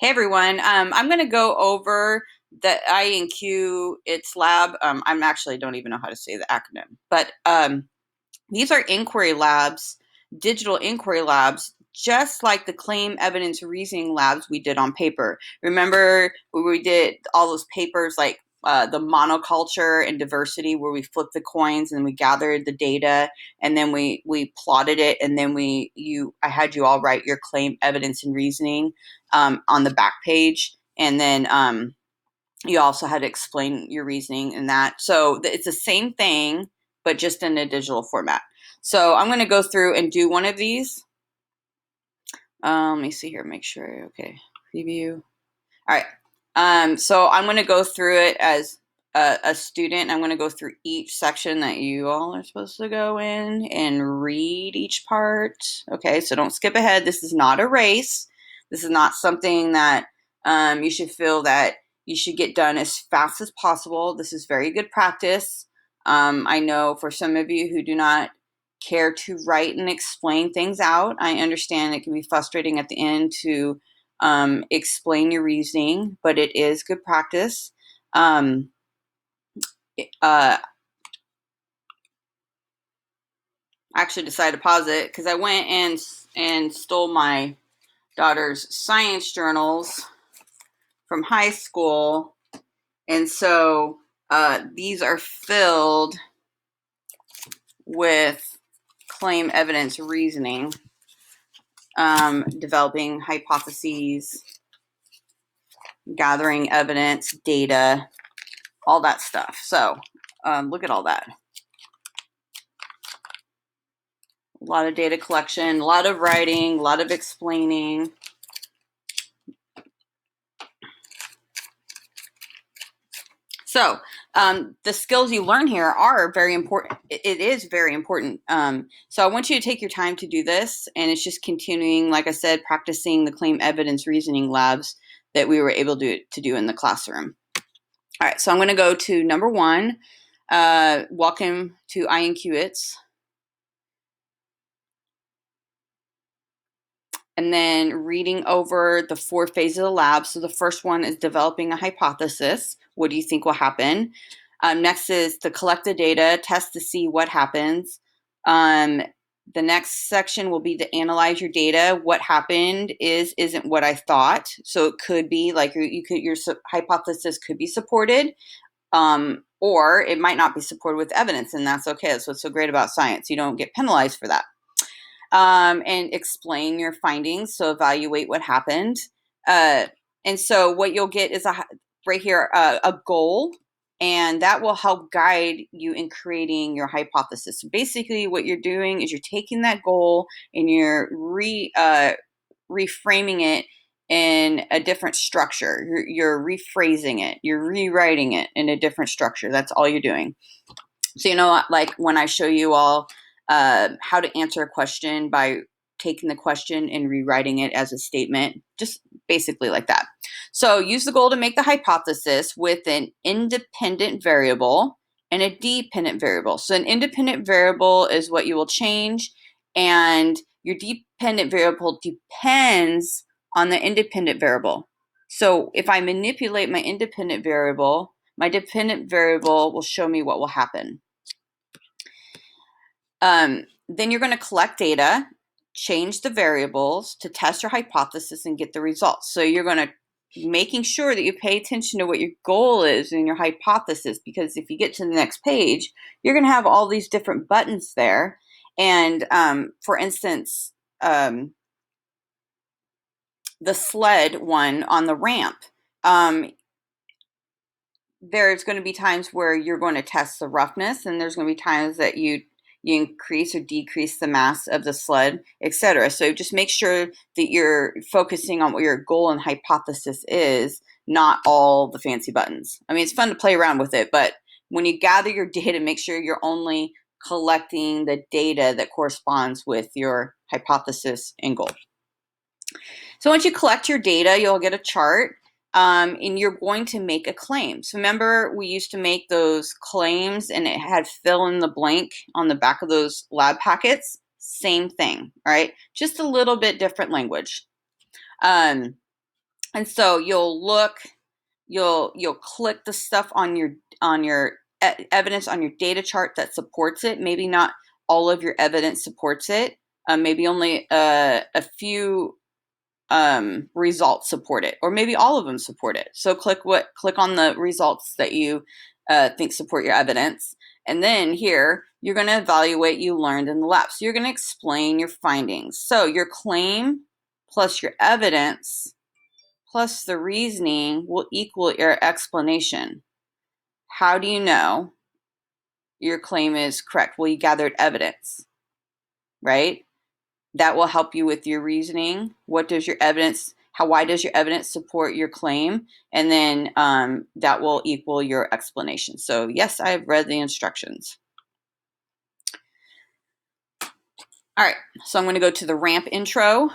Hey everyone, I'm going to go over the Inq-ITS lab. I'm actually don't even know how to say the acronym, but these are inquiry labs, digital inquiry labs, just like the claim evidence reasoning labs we did on paper. Remember we did all those papers like the monoculture and diversity where we flipped the coins and we gathered the data and then we plotted it and then I had you all write your claim evidence and reasoning on the back page, and then you also had to explain your reasoning in that. So it's the same thing, but just in a digital format. So I'm going to go through and do one of these. Let me see here, make sure. Okay, preview. All right. So I'm going to go through it as a student. I'm going to go through each section that you all are supposed to go in and read each part. Okay, so don't skip ahead. This is not a race. This is not something that you should feel that you should get done as fast as possible. This is very good practice. I know for some of you who do not care to write and explain things out, I understand it can be frustrating at the end to explain your reasoning, but it is good practice. I actually decided to pause it because I went and stole my daughter's science journals from high school, and so these are filled with claim evidence reasoning, developing hypotheses, gathering evidence, data, all that stuff. So look at all that. A lot of data collection, a lot of writing, a lot of explaining. So the skills you learn here are very important. It is very important. So I want you to take your time to do this, and it's just continuing, like I said, practicing the claim evidence reasoning labs that we were able to do in the classroom. All right, so I'm going to go to number 1. Welcome to Inq-ITS. And then reading over the 4 phases of the lab. So the first one is developing a hypothesis. What do you think will happen? Next is to collect the data, test to see what happens. The next section will be to analyze your data. What happened isn't what I thought. So it could be like your hypothesis could be supported, or it might not be supported with evidence, and that's okay. That's what's so great about science. You don't get penalized for that. And explain your findings. So evaluate what happened. And so what you'll get is right here a goal, and that will help guide you in creating your hypothesis. So basically what you're doing is you're taking that goal and you're reframing it in a different structure. You're rephrasing it. You're rewriting it in a different structure. That's all you're doing. So, like when I show you all how to answer a question by taking the question and rewriting it as a statement, just basically like that. So use the goal to make the hypothesis with an independent variable and a dependent variable. So an independent variable is what you will change, and your dependent variable depends on the independent variable. So if I manipulate my independent variable, my dependent variable will show me what will happen. Then you're going to collect data, change the variables to test your hypothesis and get the results. So you're going to making sure that you pay attention to what your goal is in your hypothesis, because if you get to the next page, you're going to have all these different buttons there. And for instance, the sled one on the ramp, there's going to be times where you're going to test the roughness, and there's going to be times that you increase or decrease the mass of the sled, etc. So just make sure that you're focusing on what your goal and hypothesis is, not all the fancy buttons. I mean, it's fun to play around with it, but when you gather your data, make sure you're only collecting the data that corresponds with your hypothesis and goal. So once you collect your data, you'll get a chart. And you're going to make a claim. So remember, we used to make those claims and it had fill in the blank on the back of those lab packets. Same thing, right? Just a little bit different language. And so you'll click the stuff on your evidence on your data chart that supports it. Maybe not all of your evidence supports it. Maybe only a few results support it, or maybe all of them support it. So click on the results that you think support your evidence. And then here, you're going to evaluate you learned in the lab. So you're going to explain your findings. So your claim plus your evidence plus the reasoning will equal your explanation. How do you know your claim is correct? Well, you gathered evidence, right? That will help you with your reasoning. What does your evidence, why does your evidence support your claim? And then that will equal your explanation. So yes, I've read the instructions. All right, so I'm going to go to the ramp intro.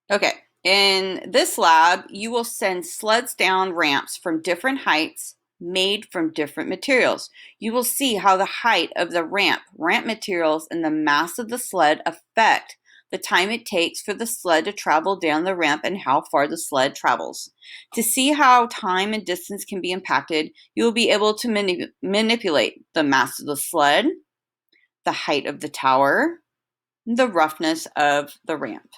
Okay, in this lab, you will send sleds down ramps from different heights made from different materials. You will see how the height of the ramp materials, and the mass of the sled affect the time it takes for the sled to travel down the ramp and how far the sled travels. To see how time and distance can be impacted, you will be able to manipulate the mass of the sled, the height of the tower, the roughness of the ramp.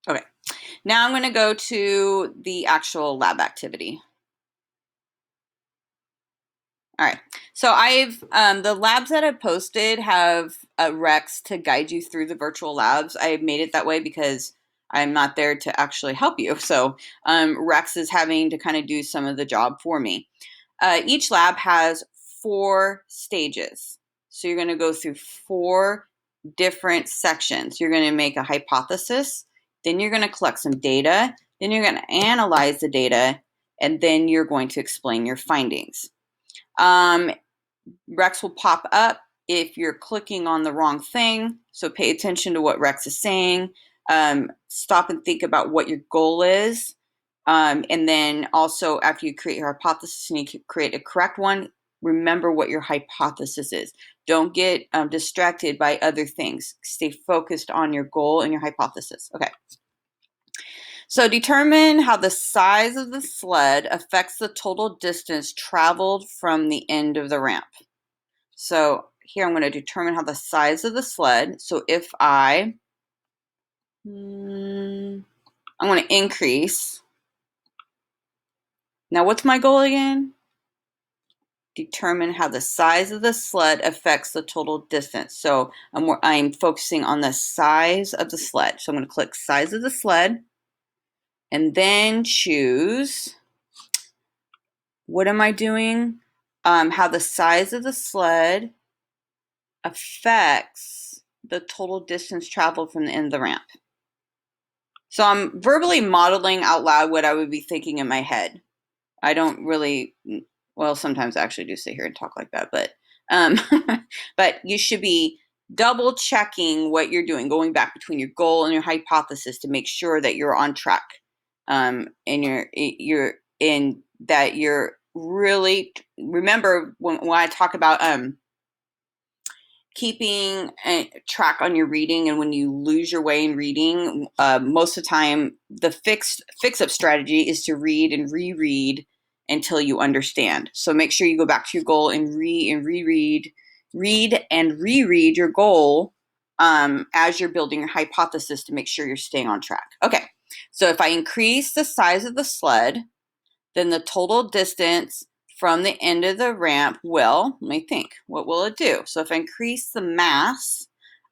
Okay, now I'm going to go to the actual lab activity. All right, so I've the labs that I've posted have Rex to guide you through the virtual labs. I made it that way because I'm not there to actually help you. So Rex is having to kind of do some of the job for me. Each lab has 4 stages. So you're going to go through 4 different sections. You're going to make a hypothesis, then you're going to collect some data, then you're going to analyze the data, and then you're going to explain your findings. Rex will pop up if you're clicking on the wrong thing, so pay attention to what Rex is saying. Stop and think about what your goal is. And then also, after you create your hypothesis and you create a correct one, remember what your hypothesis is. Don't get distracted by other things. Stay focused on your goal and your hypothesis. Okay. So determine how the size of the sled affects the total distance traveled from the end of the ramp. So here I'm going to determine how the size of the sled. So if I'm going to increase. Now what's my goal again? Determine how the size of the sled affects the total distance. So I'm focusing on the size of the sled. So I'm going to click size of the sled and then choose, what am I doing? How the size of the sled affects the total distance traveled from the end of the ramp. So I'm verbally modeling out loud what I would be thinking in my head. I don't really, well, sometimes I actually do sit here and talk like that, but but you should be double checking what you're doing, going back between your goal and your hypothesis to make sure that you're on track, and you're in that you're really, remember when I talk about keeping track on your reading, and when you lose your way in reading, most of the time the fix-up strategy is to read and reread until you understand. So make sure you go back to your goal and read and reread your goal as you're building your hypothesis to make sure you're staying on track. Okay, so if I increase the size of the sled, then the total distance from the end of the ramp will, let me think, what will it do? So if I increase the mass,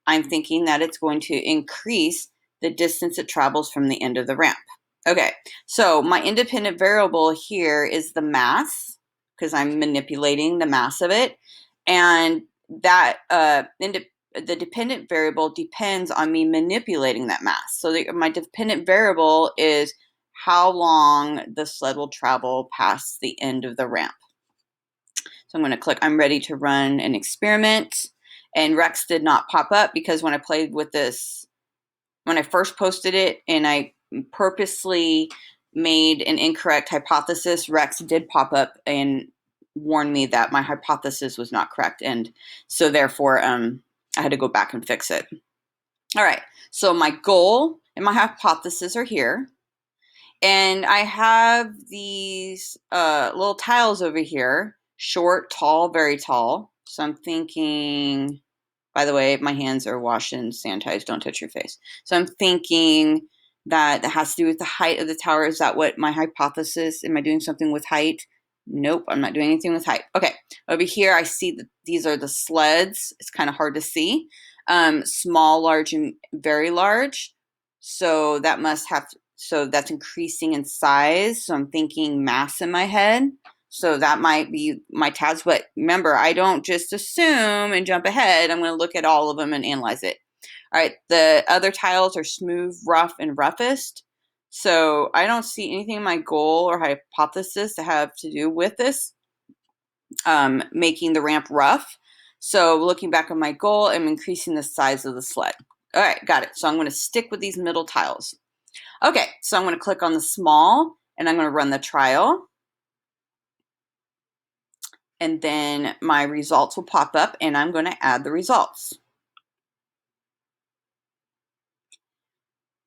I'm thinking that it's going to increase the distance it travels from the end of the ramp. Okay, so my independent variable here is the mass, because I'm manipulating the mass of it. And that the dependent variable depends on me manipulating that mass. So my dependent variable is how long the sled will travel past the end of the ramp. So I'm going to click, I'm ready to run an experiment. And Rex did not pop up because when I played with this, when I first posted it and I purposely made an incorrect hypothesis, Rex did pop up and warned me that my hypothesis was not correct. And so therefore, I had to go back and fix it. All right, so my goal and my hypothesis are here. And I have these little tiles over here, short, tall, very tall. So I'm thinking, by the way, my hands are washed and sanitized. Don't touch your face. So I'm thinking that has to do with the height of the tower. Is that what my hypothesis? Am I doing something with height? Nope, I'm not doing anything with height. Okay, over here I see that these are the sleds. It's kind of hard to see. Small, large, and very large. So that must have, so that's increasing in size. So I'm thinking mass in my head. So that might be my tabs, but remember, I don't just assume and jump ahead. I'm going to look at all of them and analyze it. All right, the other tiles are smooth, rough, and roughest. So I don't see anything in my goal or hypothesis to have to do with this, making the ramp rough. So looking back on my goal, I'm increasing the size of the sled. All right, got it. So I'm going to stick with these middle tiles. Okay, so I'm going to click on the small, and I'm going to run the trial. And then my results will pop up, and I'm going to add the results.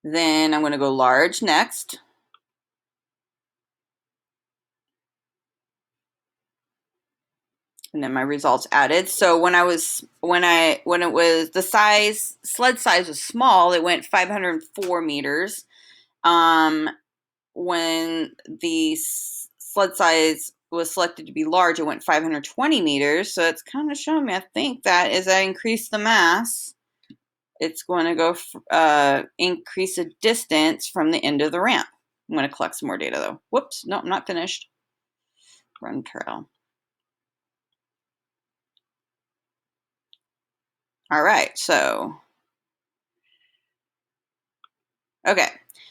Then I'm going to go large next. And then my results added. So when it was the size, sled size was small, it went 504 meters. When the sled size was selected to be large, it went 520 meters. So it's kind of showing me, I think that as I increase the mass, it's going to go increase the distance from the end of the ramp. I'm going to collect some more data though. Whoops, no, I'm not finished. Run trail. All right, so, okay.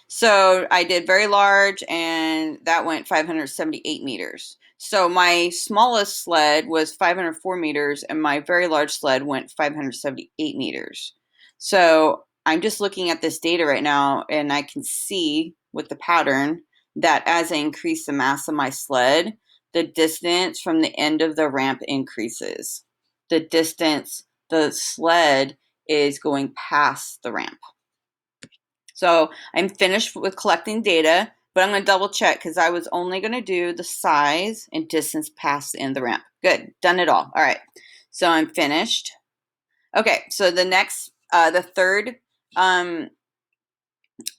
So I did very large, and that went 578 meters. So my smallest sled was 504 meters, and my very large sled went 578 meters. So I'm just looking at this data right now, and I can see with the pattern that as I increase the mass of my sled, the distance from the end of the ramp increases. The distance the sled is going past the ramp. So I'm finished with collecting data, but I'm going to double check because I was only going to do the size and distance past the end of the ramp. Good, done it all. All right, so I'm finished. Okay, so the next, the third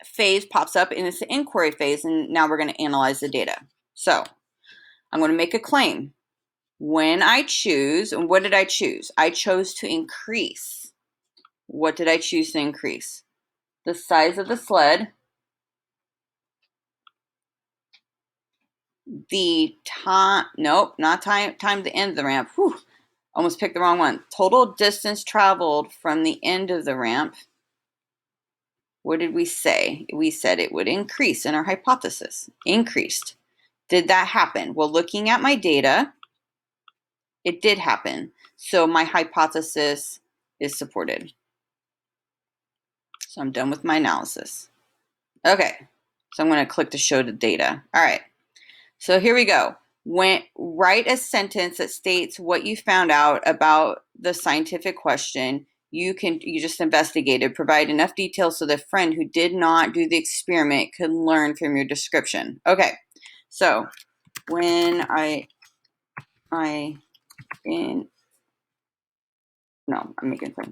phase pops up, and it's the inquiry phase, and now we're going to analyze the data. So I'm going to make a claim. When I choose, and what did I choose? I chose to increase. What did I choose to increase? The size of the sled, the time, nope, not time to end of the ramp. Whew, almost picked the wrong one. Total distance traveled from the end of the ramp. What did we say? We said it would increase in our hypothesis. Increased. Did that happen? Well, looking at my data, it did happen. So my hypothesis is supported. So I'm done with my analysis. Okay, so I'm going to click to show the data. All right, so here we go. Write a sentence that states what you found out about the scientific question. You just investigated. Provide enough details so the friend who did not do the experiment could learn from your description. Okay, so when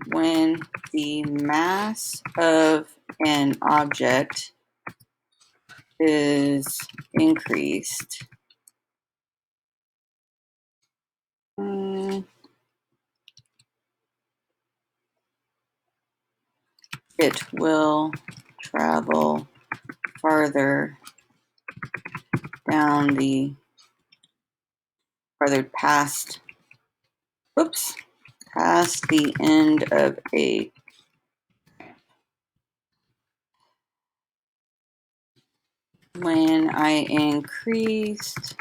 when the mass of an object is increased, it will travel farther past the end of a, when I increased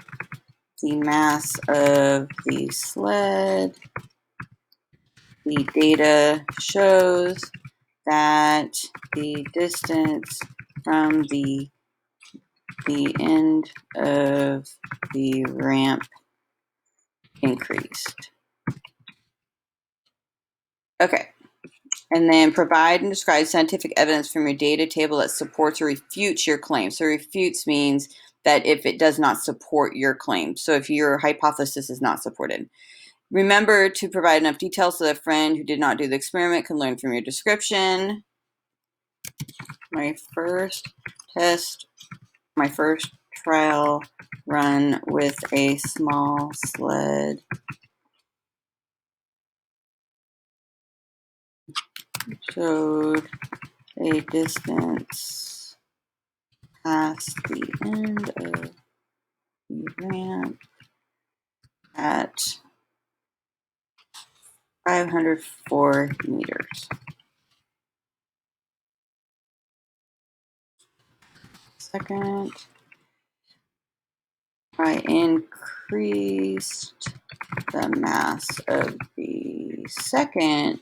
the mass of the sled, the data shows that the distance from the end of the ramp increased. Okay. And then provide and describe scientific evidence from your data table that supports or refutes your claim. So refutes means that if it does not support your claim. So if your hypothesis is not supported. Remember to provide enough details so that a friend who did not do the experiment can learn from your description. My first trial run with a small sled showed a distance past the end of the ramp at 504 meters. Second, I increased the mass of the second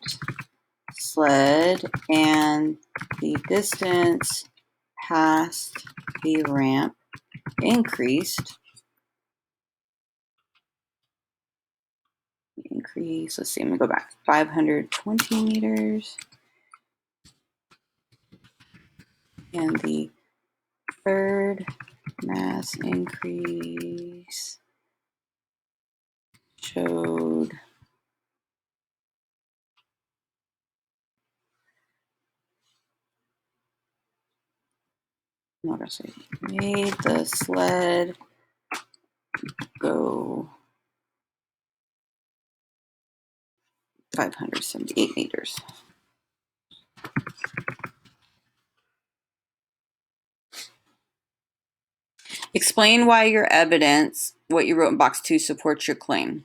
sled and the distance past the ramp increased. Let's see, I'm gonna go back. 520 meters. And the third mass increase showed I'm not gonna say made the sled go 578 meters. Explain why your evidence, what you wrote in box 2, supports your claim.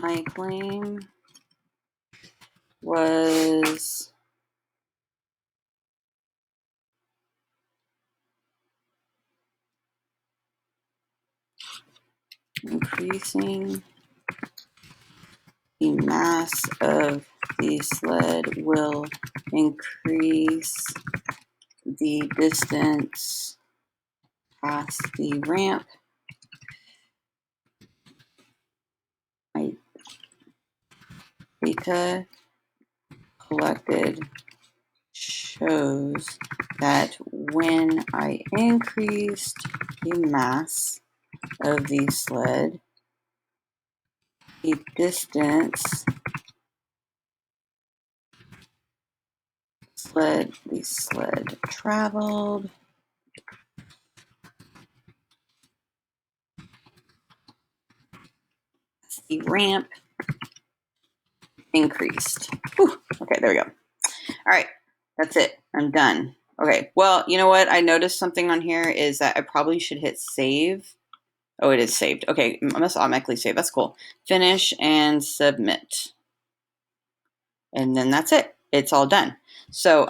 My claim was increasing the mass of the sled will increase the distance past the ramp. My data collected shows that when I increased the mass of the sled, the distance the sled traveled the ramp increased. Whew. Okay, there we go. All right, that's it. I'm done. Okay, well, you know what? I noticed something on here is that I probably should hit save. Oh, it is saved. Okay, I must automatically save. That's cool. Finish and submit. And then that's it. It's all done. So,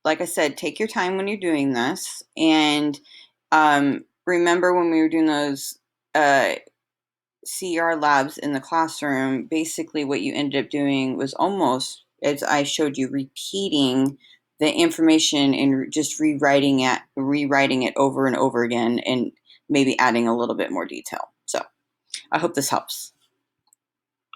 like I said, take your time when you're doing this. And remember when we were doing those CER labs in the classroom, basically what you ended up doing was almost, as I showed you, repeating the information and just rewriting it over and over again and maybe adding a little bit more detail. So I hope this helps.